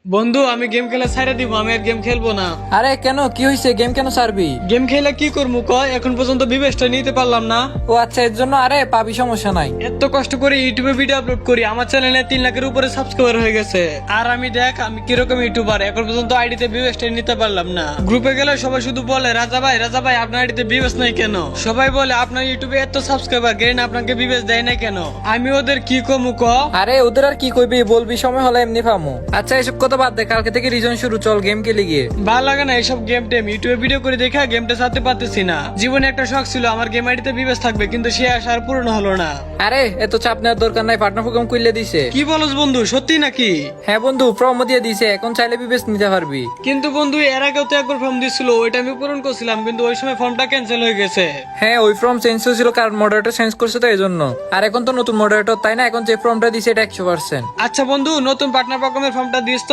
বন্ধু আমি গেম খেলা ছাইড়া দিব, আমি আর গেম খেলবো না। আরে কেন, কি হয়েছে? গেম কেন ছাড়বি? গেম খেলা কি করবো কয়, এখন পর্যন্ত বিবেশটা নিতে পারলাম না। ও আচ্ছা, এর জন্য? আরে পাবি, সমস্যা নাই। এত কষ্ট করে ইউটিউবে ভিডিও আপলোড করি, আমার চ্যানেলে 3 লাখের উপরে সাবস্ক্রাইবার হয়ে গেছে। আর আমি দেখ আমি কিরকম ইউটিউবার, এখন পর্যন্ত আইডিতে বিবেশটা নিতে পারলাম না। গ্রুপে গেলে সবাই শুধু বলে রাজা ভাই আপনার আইডিতে বিবেশ নাই কেন। সবাই বলে আপনার ইউটিউবে এত সাবস্ক্রাইবার গেলেন, আপনাকে বিবেশ দেয় না কেন। আমি ওদের কি কমু ক। আরে ওদের আর কি কইবি, বলবি সময় হলে এমনি ফামু। আচ্ছা এসব কথা বাদ দে, কালকে থেকে রিজন শুরু, চল গেম খেলে গিয়ে। ভালো লাগে না এইসব গেম টেম, ইউটিউবে ভিডিও করে দেখা গেমটা ছাড়তে পারতেছি না। জীবনে একটা শখ ছিল আমার গেম আইডিতে বিবেশ থাকবে, কিন্তু সে আশা আর পূরণ হলো না। আরে এত চাপ নেওয়ার দরকার নাই, পার্টনার প্রোগ্রাম খুললে দিছে। কি বলস বন্ধু, সত্যি নাকি? হ্যাঁ বন্ধু, প্রমো দিয়ে দিছে, এখন চাইলে বিবেচ নিতে পারবি। কিন্তু বন্ধু এর আগেও তো একবার ফর্ম দিছিল, ওইটা আমি পূরণ করছিলাম, কিন্তু ওই সময় ফর্মটা ক্যান্সেল হয়ে গেছে। হ্যাঁ ওই ফর্ম চেঞ্জ হয়েছিল, কারণ মডারেটর চেঞ্জ করছে তো এই জন্য। আর এখন তো নতুন মডারেটর, তাই না? এখন যে ফর্মটা দিছে এটা 100%। আচ্ছা বন্ধু, নতুন পার্টনার প্রোগ্রামের ফর্মটা দিস তো।